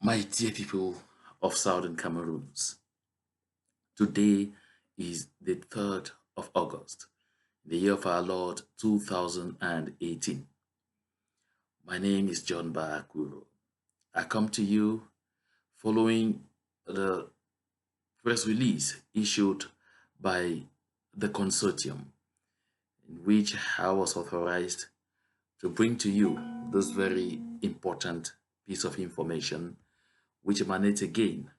My dear people of Southern Cameroons, today is the 3rd of August, the year of our Lord 2018. My name is John Baakuro. I come to you following the press release issued by the Consortium, in which I was authorized to bring to you this very important piece of information, which emanates again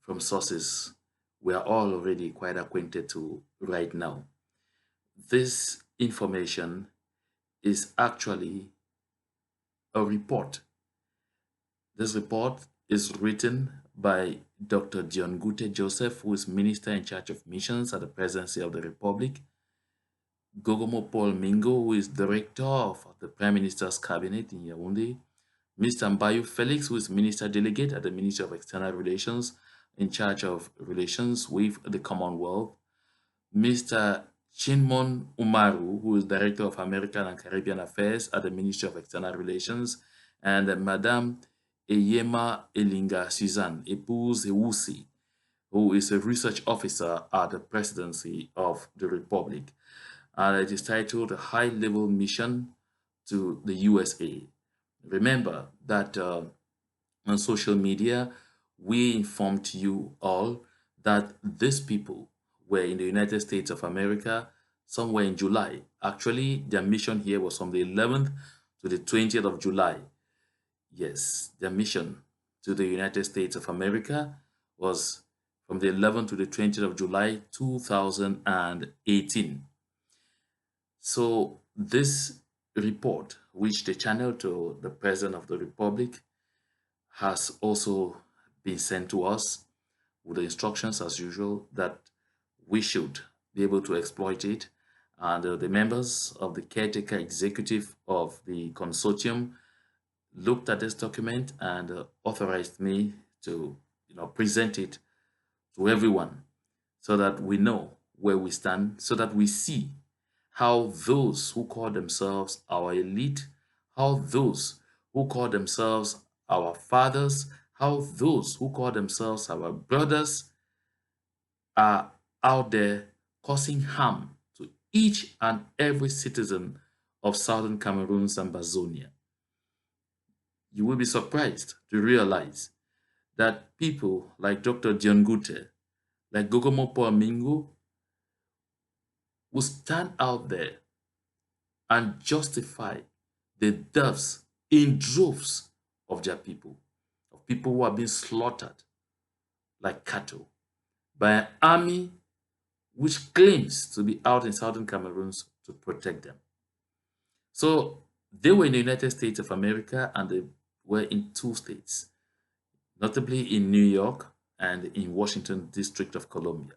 from sources we are all already quite acquainted to right now. This information is actually a report. This report is written by Dr. John Gute Joseph, who is Minister in charge of missions at the Presidency of the Republic, Gogomo Paul Mingo, who is Director of the Prime Minister's Cabinet in Yaoundé, Mr. Mbayo Felix, who is Minister Delegate at the Ministry of External Relations in charge of relations with the Commonwealth, Mr. Chinmon Umaru, who is Director of American and Caribbean Affairs at the Ministry of External Relations, and Madame Eyema Elinga Suzanne Epouze Ewusi, who is a research officer at the Presidency of the Republic. And it is titled A High-Level Mission to the USA. Remember that on social media, we informed you all that these people were in the United States of America somewhere in July. Actually, their mission here was from the 11th to the 20th of July. Yes, their mission to the United States of America was from the 11th to the 20th of July 2018. So this report, which they channeled to the President of the Republic, has also been sent to us with the instructions as usual that we should be able to exploit it. And the members of the caretaker executive of the consortium looked at this document and authorized me to present it to everyone so that we know where we stand, so that we see how those who call themselves our elite, how those who call themselves our fathers, how those who call themselves our brothers are out there causing harm to each and every citizen of Southern Cameroon's Ambazonia. You will be surprised to realize that people like Dr. Diongute, like Gogomo Mingo, will stand out there and justify the deaths in droves of their people, of people who are being slaughtered like cattle by an army which claims to be out in southern Cameroons to protect them. So they were in the United States of America and they were in two states, notably in New York and in Washington, District of Columbia.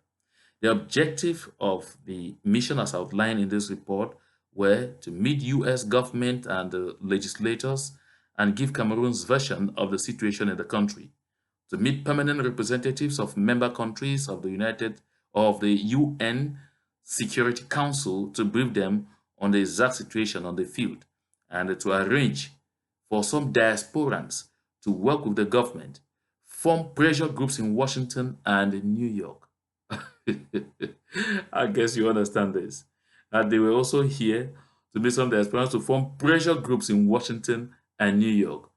The objective of the mission as outlined in this report were to meet US government and legislators and give Cameroon's version of the situation in the country, to meet permanent representatives of member countries of the UN Security Council to brief them on the exact situation on the field, and to arrange for some diasporans to work with the government, form pressure groups in Washington and in New York. I guess you understand this. And they were also here to meet some diasporans to form pressure groups in Washington and New York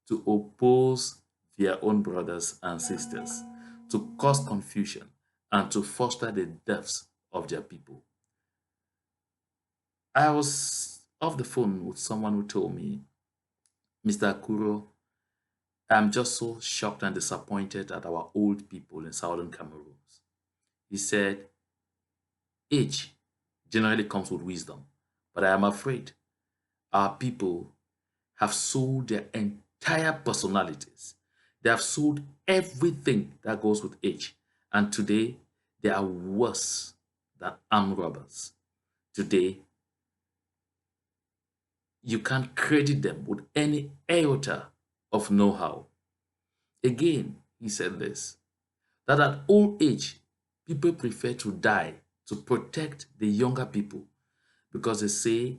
to oppose their own brothers and sisters, to cause confusion, and to foster the deaths of their people. I was off the phone with someone who told me, Mr. Akuro, I'm just so shocked and disappointed at our old people in southern Cameroon. He said, age generally comes with wisdom, but I am afraid our people have sold their entire personalities. They have sold everything that goes with age. And today, they are worse than armed robbers. Today, you can't credit them with any iota of know-how. Again, he said this, that at old age, people prefer to die to protect the younger people because they say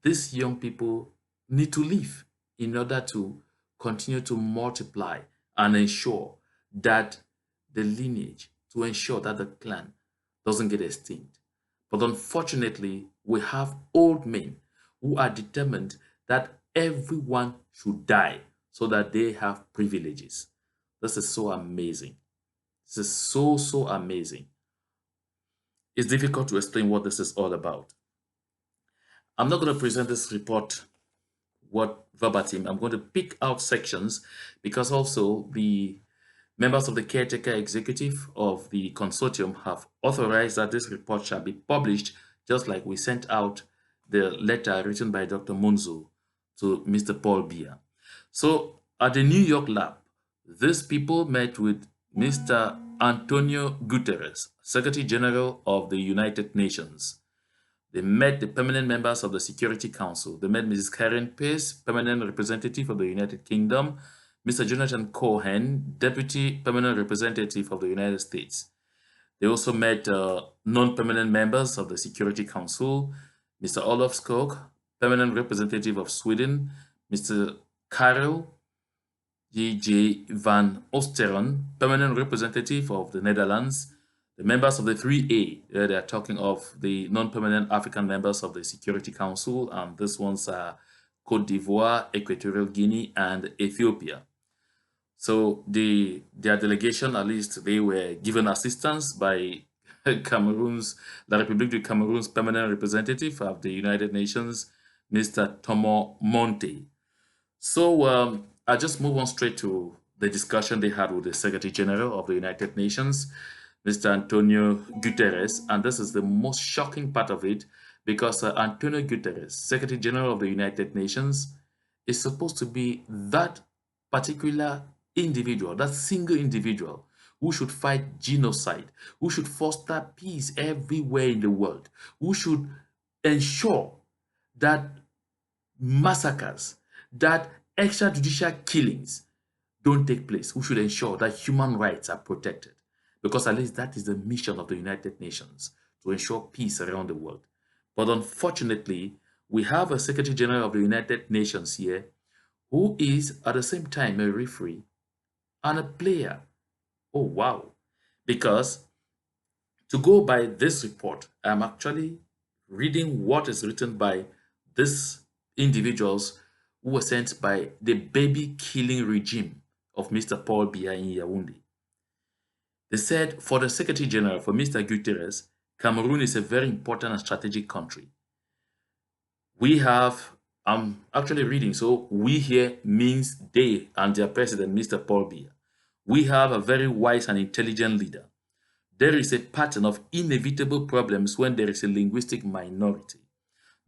these young people need to live in order to continue to multiply and ensure that the lineage, to ensure that the clan doesn't get extinct. But unfortunately, we have old men who are determined that everyone should die so that they have privileges. This is so amazing. This is so, so amazing. It's difficult to explain what this is all about. I'm not going to present this report what verbatim. I'm going to pick out sections because also the members of the caretaker executive of the consortium have authorized that this report shall be published, just like we sent out the letter written by Dr. Monzo to Mr. Paul Biya. So at the New York lab, these people met with Mr. António Guterres, Secretary General of the United Nations. They met the permanent members of the Security Council. They met Mrs. Karen Pace, permanent representative of the United Kingdom, Mr. Jonathan Cohen, deputy permanent representative of the United States. They also met non-permanent members of the Security Council, Mr. Olof Skog, permanent representative of Sweden, Mr. Karel J. van Osteren, permanent representative of the Netherlands, the members of the 3A, they are talking of the non-permanent African members of the Security Council, and these ones are Cote d'Ivoire, Equatorial Guinea, and Ethiopia. So their delegation, at least they were given assistance by Cameroon's, La République du Cameroon's permanent representative of the United Nations, Mr. Tomo Monte. So I'll just move on straight to the discussion they had with the Secretary General of the United Nations, Mr. António Guterres, and this is the most shocking part of it because António Guterres, Secretary General of the United Nations, is supposed to be that particular individual, that single individual who should fight genocide, who should foster peace everywhere in the world, who should ensure that massacres, that extrajudicial killings don't take place, who should ensure that human rights are protected. Because at least that is the mission of the United Nations, to ensure peace around the world. But unfortunately, we have a Secretary General of the United Nations here who is at the same time a referee and a player. Oh, wow. Because to go by this report, I'm actually reading what is written by these individuals who were sent by the baby-killing regime of Mr. Paul Biya in Yaoundé. They said, for the Secretary General, for Mr. Guterres, Cameroon is a very important and strategic country. We have, I'm actually reading, so we here means they and their president, Mr. Paul Biya. We have a very wise and intelligent leader. There is a pattern of inevitable problems when there is a linguistic minority.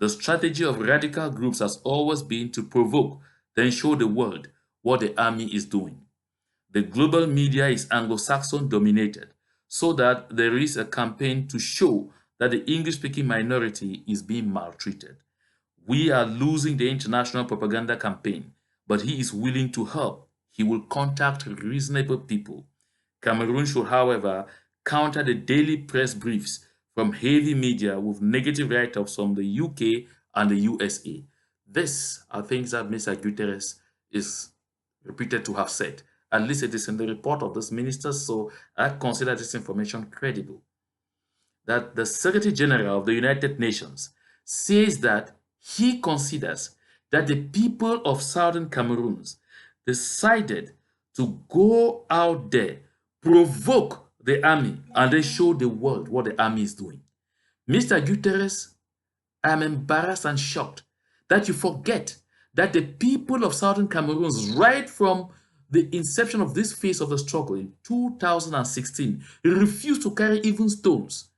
The strategy of radical groups has always been to provoke, then show the world what the army is doing. The global media is Anglo-Saxon dominated, so that there is a campaign to show that the English-speaking minority is being maltreated. We are losing the international propaganda campaign, but he is willing to help. He will contact reasonable people. Cameroon should, however, counter the daily press briefs from heavy media with negative write-ups from the UK and the USA. This are things that Mr. Guterres is repeated to have said. At least it is in the report of this minister, so I consider this information credible. That the Secretary General of the United Nations says that he considers that the people of Southern Cameroons decided to go out there, provoke the army, and then show the world what the army is doing. Mr. Guterres, I am embarrassed and shocked that you forget that the people of Southern Cameroons, right from the inception of this phase of the struggle in 2016, refused to carry even stones.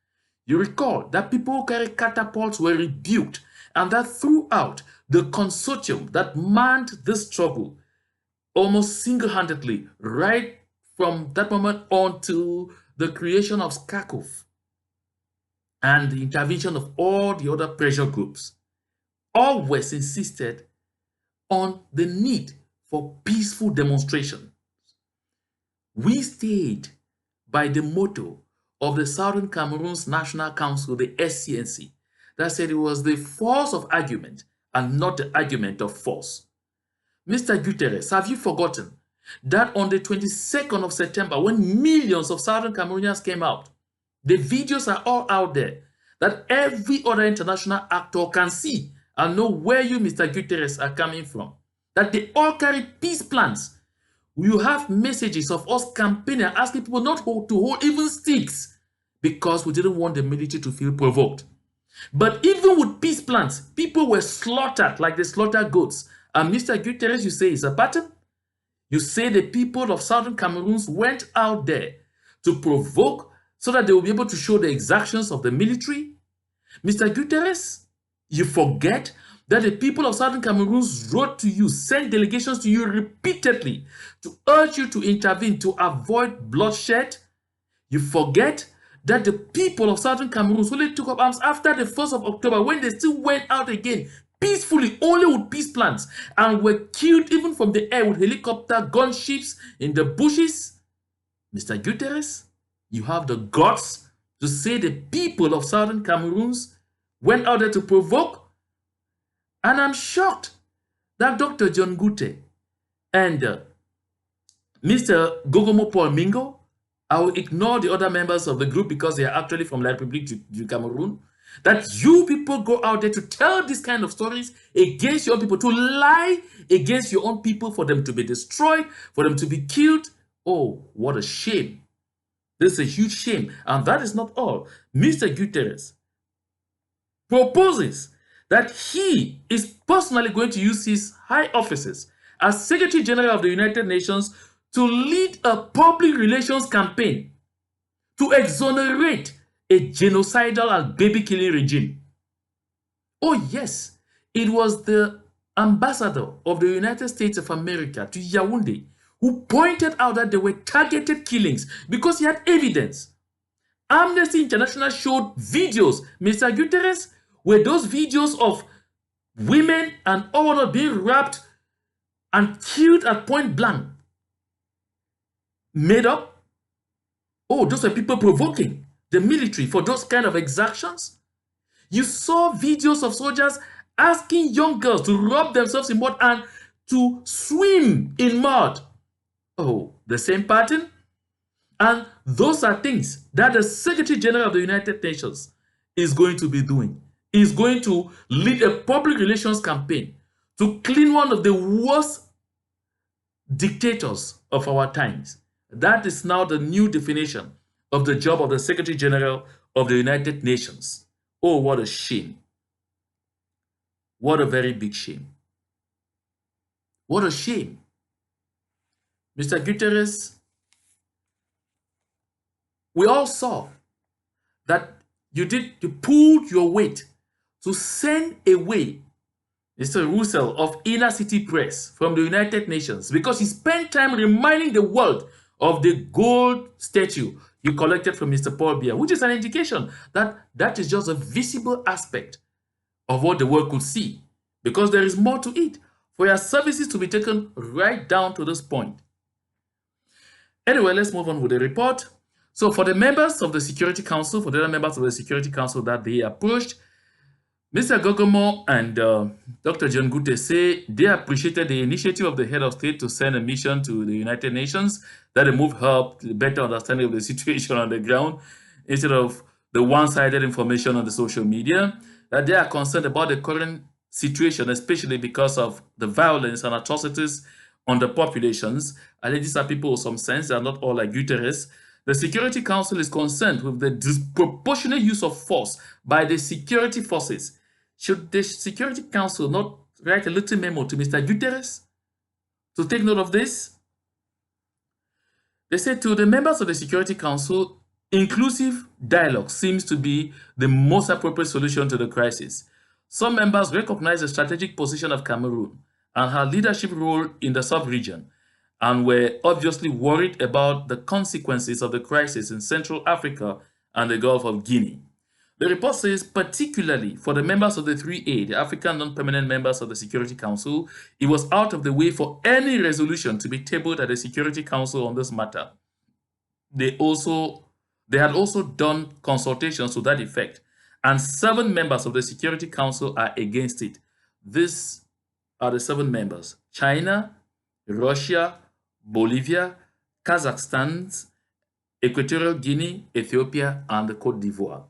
You recall that people who carry catapults were rebuked, and that throughout the consortium that manned this struggle almost single-handedly, right from that moment on to the creation of SCACOF and the intervention of all the other pressure groups, always insisted on the need for peaceful demonstration. We stayed by the motto of the Southern Cameroon's National Council, the SCNC, that said it was the force of argument and not the argument of force. Mr. Guterres, have you forgotten that on the 22nd of September, when millions of Southern Cameroonians came out, the videos are all out there, that every other international actor can see and know where you, Mr. Guterres, are coming from. That they all carry peace plans. You have messages of us campaigning, asking people not to hold even sticks because we didn't want the military to feel provoked. But even with peace plans, people were slaughtered like they slaughter goats. And Mr. Guterres, you say, is a pattern? You say the people of Southern Cameroons went out there to provoke so that they will be able to show the exactions of the military? Mr. Guterres, you forget that the people of Southern Cameroons wrote to you, sent delegations to you repeatedly to urge you to intervene to avoid bloodshed. You forget that the people of Southern Cameroons only took up arms after the 1st of October when they still went out again peacefully, only with peace plans, and were killed even from the air with helicopter gunships in the bushes. Mr. Guterres, you have the guts to say the people of Southern Cameroons went out there to provoke? And I'm shocked that Dr. John Gute and Mr. Gogomo Paul Mingo, I will ignore the other members of the group because they are actually from La République du Cameroon, that you people go out there to tell these kind of stories against your own people, to lie against your own people for them to be destroyed, for them to be killed. Oh, what a shame. This is a huge shame. And that is not all. Mr. Guterres proposes that he is personally going to use his high offices as Secretary General of the United Nations to lead a public relations campaign to exonerate a genocidal and baby-killing regime. Oh yes, it was the ambassador of the United States of America to Yaoundé who pointed out that there were targeted killings because he had evidence. Amnesty International showed videos, Mr. Guterres, were those videos of women and all being raped and killed at point blank made up? Oh, those are people provoking the military for those kind of exactions? You saw videos of soldiers asking young girls to rub themselves in mud and to swim in mud. Oh, the same pattern? And those are things that the Secretary General of the United Nations is going to be doing. Is going to lead a public relations campaign to clean one of the worst dictators of our times. That is now the new definition of the job of the Secretary General of the United Nations. Oh, what a shame. What a very big shame. What a shame. Mr. Guterres, we all saw that you pulled your weight to send away Mr. Russell of Inner City Press from the United Nations because he spent time reminding the world of the gold statue you collected from Mr. Paul Biya, which is an indication that that is just a visible aspect of what the world could see, because there is more to it for your services to be taken right down to this point. Anyway, let's move on with the report. So for the members of the Security Council, for the other members of the Security Council that they approached, Mr. Gogomo and Dr. John Gute say they appreciated the initiative of the head of state to send a mission to the United Nations, that the move helped better understanding of the situation on the ground instead of the one-sided information on the social media, that they are concerned about the current situation, especially because of the violence and atrocities on the populations. I think these are people with some sense, they are not all like Guterres. The Security Council is concerned with the disproportionate use of force by the security forces. Should the Security Council not write a little memo to Mr. Guterres to take note of this? They said to the members of the Security Council, inclusive dialogue seems to be the most appropriate solution to the crisis. Some members recognize the strategic position of Cameroon and her leadership role in the sub-region, and were obviously worried about the consequences of the crisis in Central Africa and the Gulf of Guinea. The report says, particularly for the members of the 3A, the African non-permanent members of the Security Council, it was out of the way for any resolution to be tabled at the Security Council on this matter. They had also done consultations to that effect, and 7 members of the Security Council are against it. These are the 7 members: China, Russia, Bolivia, Kazakhstan, Equatorial Guinea, Ethiopia, and Côte d'Ivoire.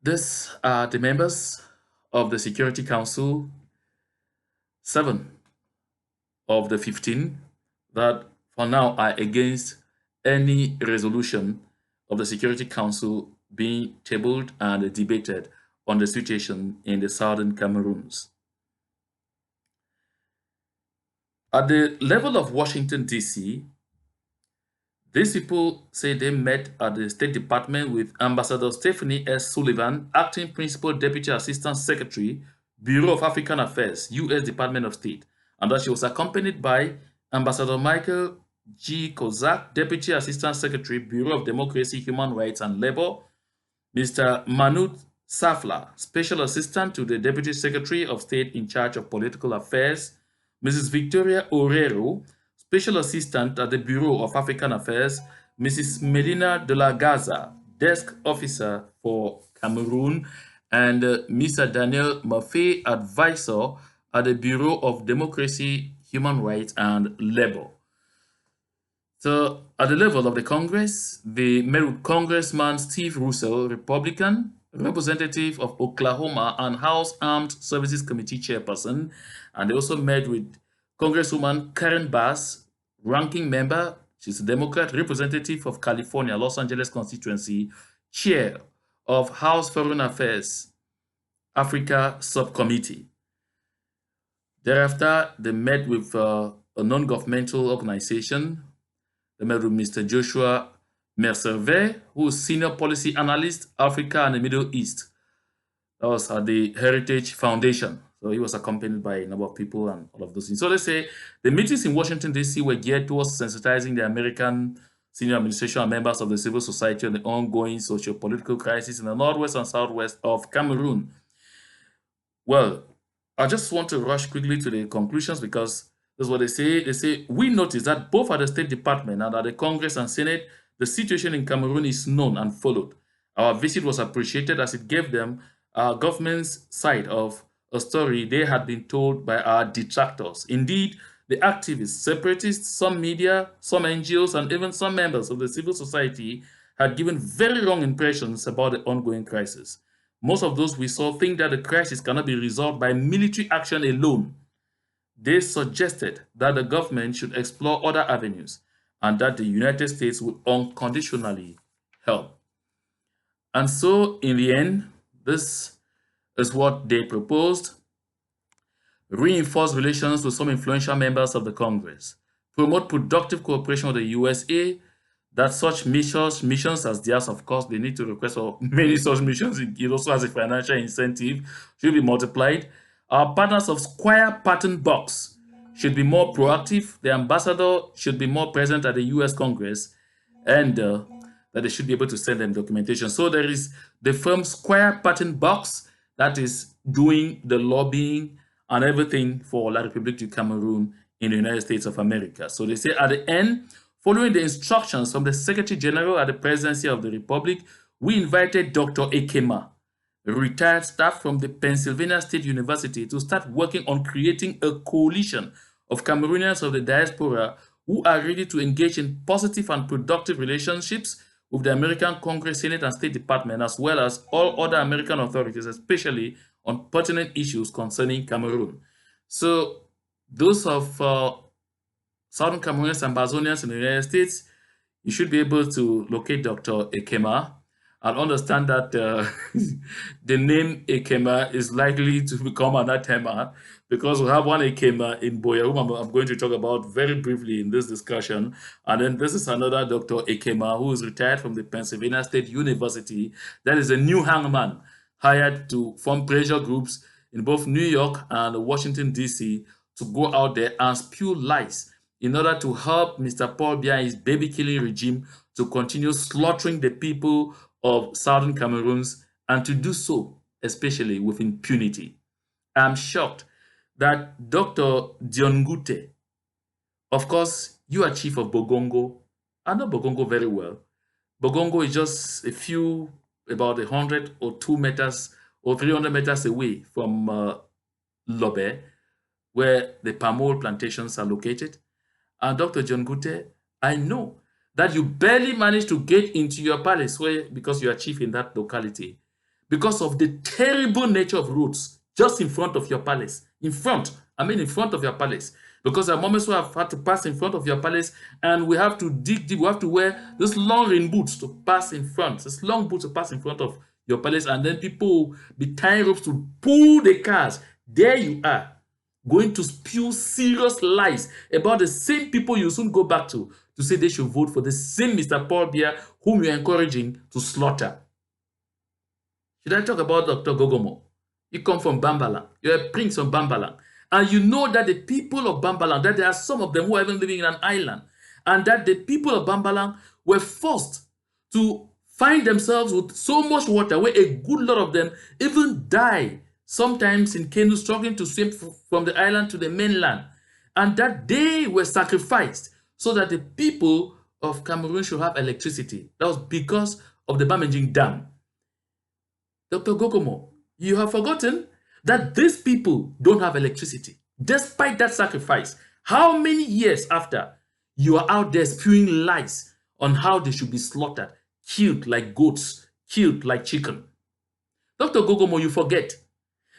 These are the members of the Security Council, 7 of the 15 that for now are against any resolution of the Security Council being tabled and debated on the situation in the southern Cameroons. At the level of Washington, D.C., these people say they met at the State Department with Ambassador Stephanie S. Sullivan, Acting Principal Deputy Assistant Secretary, Bureau of African Affairs, U.S. Department of State, and that she was accompanied by Ambassador Michael G. Kozak, Deputy Assistant Secretary, Bureau of Democracy, Human Rights and Labor, Mr. Manut Safla, Special Assistant to the Deputy Secretary of State in charge of Political Affairs, Mrs. Victoria Orero, Special Assistant at the Bureau of African Affairs, Mrs. Melina de la Gaza, Desk Officer for Cameroon, and Mr. Daniel Maffei, Advisor at the Bureau of Democracy, Human Rights and Labor. So, at the level of the Congress, they met with Congressman Steve Russell, Republican, representative of Oklahoma and House Armed Services Committee chairperson, and they also met with Congresswoman Karen Bass, ranking member, she's a Democrat, representative of California, Los Angeles constituency, chair of House Foreign Affairs, Africa Subcommittee. Thereafter, they met with a non-governmental organization. They met with Mr. Joshua Mercervet, who is Senior Policy Analyst, Africa and the Middle East. That was at the Heritage Foundation. So he was accompanied by a number of people and all of those things. So they say the meetings in Washington, D.C. were geared towards sensitizing the American senior administration and members of the civil society on the ongoing socio-political crisis in the northwest and southwest of Cameroon. Well, I just want to rush quickly to the conclusions because that's what they say. They say, we notice that both at the State Department and at the Congress and Senate, the situation in Cameroon is known and followed. Our visit was appreciated as it gave them our government's side of a story they had been told by our detractors. Indeed, the activists, separatists, some media, some NGOs, and even some members of the civil society had given very wrong impressions about the ongoing crisis. Most of those we saw think that the crisis cannot be resolved by military action alone. They suggested that the government should explore other avenues and that the United States would unconditionally help. And so, in the end, this is what they proposed: reinforce relations with some influential members of the Congress, promote productive cooperation with the USA, that such missions as theirs, of course, they need to request for many such missions. It also has a financial incentive, should be multiplied. Our partners of Square Pattern Box should be more proactive. The ambassador should be more present at the US Congress, and that they should be able to send them documentation. So there is the firm Square Pattern Box that is doing the lobbying and everything for La République du Cameroun in the United States of America. So they say at the end, following the instructions from the Secretary General at the Presidency of the Republic, we invited Dr. Ekema, a retired staff from the Pennsylvania State University, to start working on creating a coalition of Cameroonians of the diaspora who are ready to engage in positive and productive relationships with the American Congress, Senate, and State Department, as well as all other American authorities, especially on pertinent issues concerning Cameroon. So those of Southern Cameroonians and Ambazonians in the United States, you should be able to locate Dr. Ekema and understand that the name Ekema is likely to become anathema, because we have one Ekema in Boya, whom I'm going to talk about very briefly in this discussion. And then this is another Dr. Ekema, who is retired from the Pennsylvania State University. That is a new hangman hired to form pressure groups in both New York and Washington, D.C. to go out there and spew lies in order to help Mr. Paul Biya and his baby-killing regime to continue slaughtering the people of Southern Cameroons, and to do so, especially with impunity. I'm shocked that Dr. Diongute, of course, you are chief of Bogongo. I know Bogongo very well. Bogongo is just about 100 or 2 meters or 300 meters away from Lobe. where the palm oil plantations are located. And Dr. John Guterres, I know that you barely managed to get into your palace because you are chief in that locality because of the terrible nature of roads just in front of your palace. In front of your palace. Because there are moments where I've had to pass in front of your palace and we have to dig deep. We have to wear these long rain boots to pass in front. This long boots to pass in front of your palace, and then people will be tying ropes to pull the cars. There you are, going to spew serious lies about the same people you soon go back to say they should vote for the same Mr. Paul Biya whom you're encouraging to slaughter. Should I talk about Dr. Gogomo? You come from Bambalang. You're a prince from Bambalang. And you know that the people of Bambalang, that there are some of them who are even living in an island, and that the people of Bambalang were forced to find themselves with so much water where a good lot of them even die, sometimes in canoes struggling to swim from the island to the mainland, and that they were sacrificed so that the people of Cameroon should have electricity. That was because of the Bamenging Dam. Dr. Gogomo, you have forgotten that these people don't have electricity, despite that sacrifice. How many years after, you are out there spewing lies on how they should be slaughtered, killed like goats, killed like chicken? Dr. Gogomo, you forget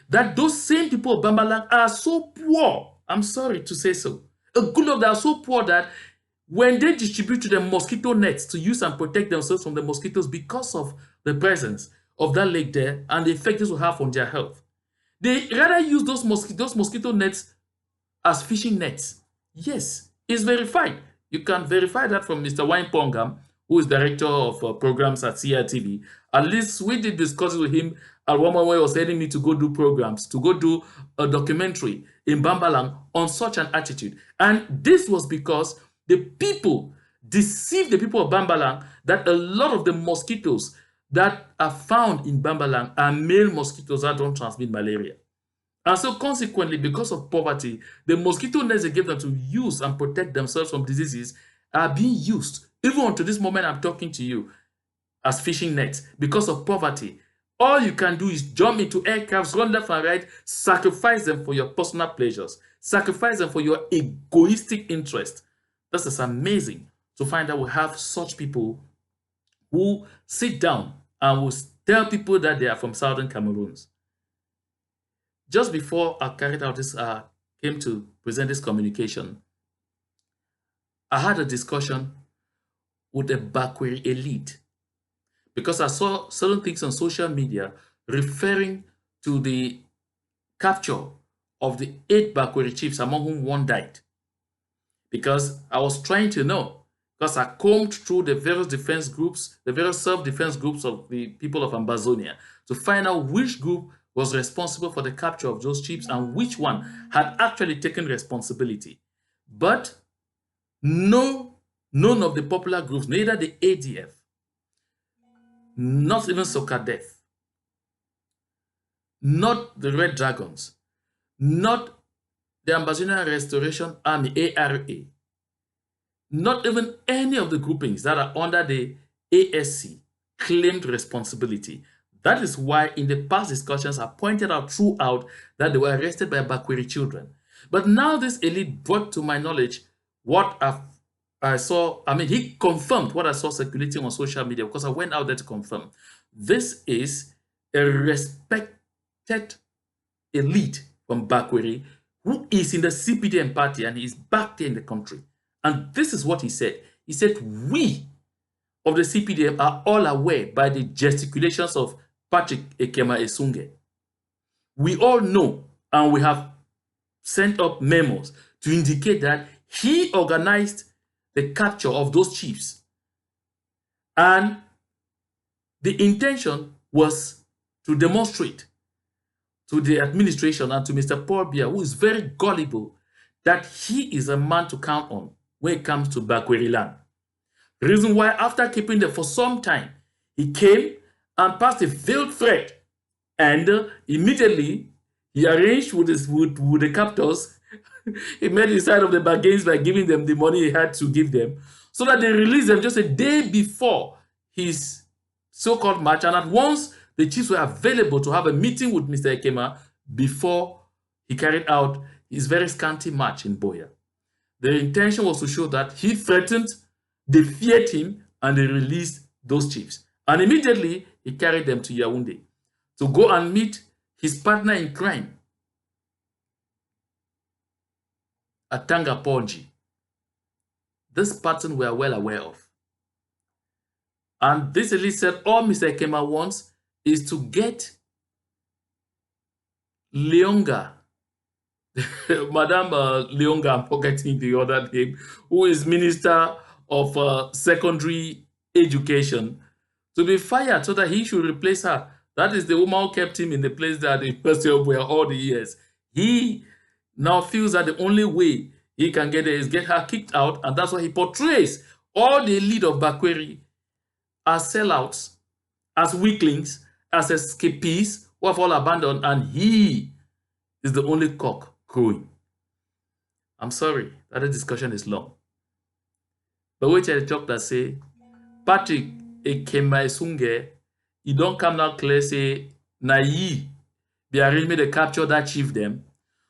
that those same people of Bambalang are so poor. I'm sorry to say so. A good lot of them are so poor that when they distribute to them mosquito nets to use and protect themselves from the mosquitoes because of the presence of that lake there and the effect this will have on their health, they rather use those mosquito nets as fishing nets. Yes, it's verified. You can verify that from Mr. Wine Pongam, who is director of programs at CRTV. At least we did discuss with him at one moment where he was telling me to go do programs, to go do a documentary in Bambalang on such an attitude. And this was because the people deceived the people of Bambalang that a lot of the mosquitoes that are found in Bambalang are male mosquitoes that don't transmit malaria. And so consequently, because of poverty, the mosquito nets they gave them to use and protect themselves from diseases are being used, even unto this moment I'm talking to you, as fishing nets because of poverty. All you can do is jump into aircrafts, run left and right, sacrifice them for your personal pleasures, sacrifice them for your egoistic interest. This is amazing to find that we have such people who sit down and will tell people that they are from Southern Cameroons. Just before I carried out this, came to present this communication, I had a discussion with a Bakweri elite because I saw certain things on social media referring to the capture of the 8 Bakweri chiefs, among whom 1 died. Because I was trying to know, because I combed through the various defense groups, the various self-defense groups of the people of Ambazonia to find out which group was responsible for the capture of those chiefs and which one had actually taken responsibility. But none of the popular groups, neither the ADF, not even Sokadef, not the Red Dragons, not the Ambazonian Restoration Army, ARA, not even any of the groupings that are under the ASC claimed responsibility. That is why in the past discussions I pointed out throughout that they were arrested by Bakweri children. But now this elite brought to my knowledge what I saw. I mean, he confirmed what I saw circulating on social media because I went out there to confirm. This is a respected elite from Bakweri who is in the CPDM party and he's back there in the country. And this is what he said. He said, we of the CPDM are all aware by the gesticulations of Patrick Ekema Esunge. We all know and we have sent up memos to indicate that he organized the capture of those chiefs. And the intention was to demonstrate to the administration and to Mr. Paul Biya, who is very gullible, that he is a man to count on when it comes to Bakweri land. The reason why, after keeping them for some time, he came and passed a veiled threat, and immediately he arranged with the captors. He made the side of the bargains by giving them the money he had to give them, so that they released them just a day before his so-called march. And at once, the chiefs were available to have a meeting with Mr. Ekema before he carried out his very scanty match in Buea. The intention was to show that he threatened, they feared him, and they released those chiefs. And immediately, he carried them to Yaoundé to go and meet his partner in crime, Atanga Ponji. This pattern we are well aware of. And this elite said all Mr. Ekema wants is to get Leonga, Madame Leonga, I'm forgetting the other name, who is Minister of Secondary Education, to be fired so that he should replace her. That is the woman who kept him in the place that the person were all the years. He now feels that the only way he can get there is get her kicked out, and that's why he portrays all the elite of Bakweri as sellouts, as weaklings, as escapees who have all abandoned, and he is the only cock crowing. I'm sorry, that discussion is long. But wait till the talk that say, Patrick Ekema Esunge, he don't come now clear say, na ye, they arrangement to capture that chief them,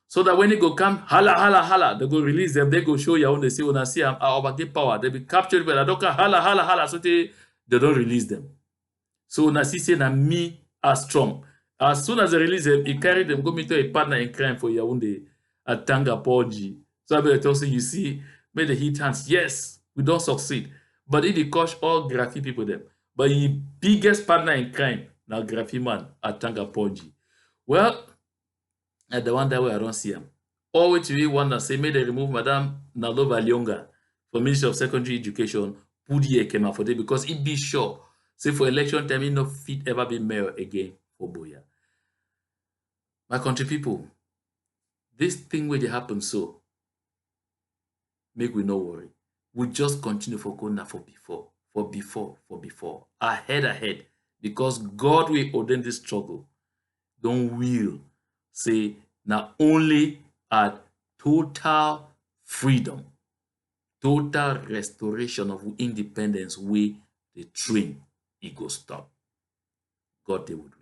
so that when they go come, holla, holla, holla, they go release them, they go show you when they say, when I see our get power, they be captured, but I don't come, holla, holla, holla, so they don't release them. So na see say na me as strong. As soon as they release them, he carried them, go meet a partner in crime for Yaoundé at Tanga Porji. So I better say, you see, made the hit hands. Yes, we don't succeed. But it cost all Graffiti people them. But the biggest partner in crime, now Graffiti man at Tanga Porji. Well, at the one that way I don't see him. All which we want to say, may they remove Madame Nalova Lyonga from Ministry of Secondary Education, Pudi Ekema for them, because it be sure, say for election time, it no fit ever be mayor again for Buea. My country people, this thing where they happen so, make we no worry. We just continue for going for before, ahead, because God will ordain this struggle. Don't will say now only at total freedom, total restoration of independence, we the train it go stop. God they would.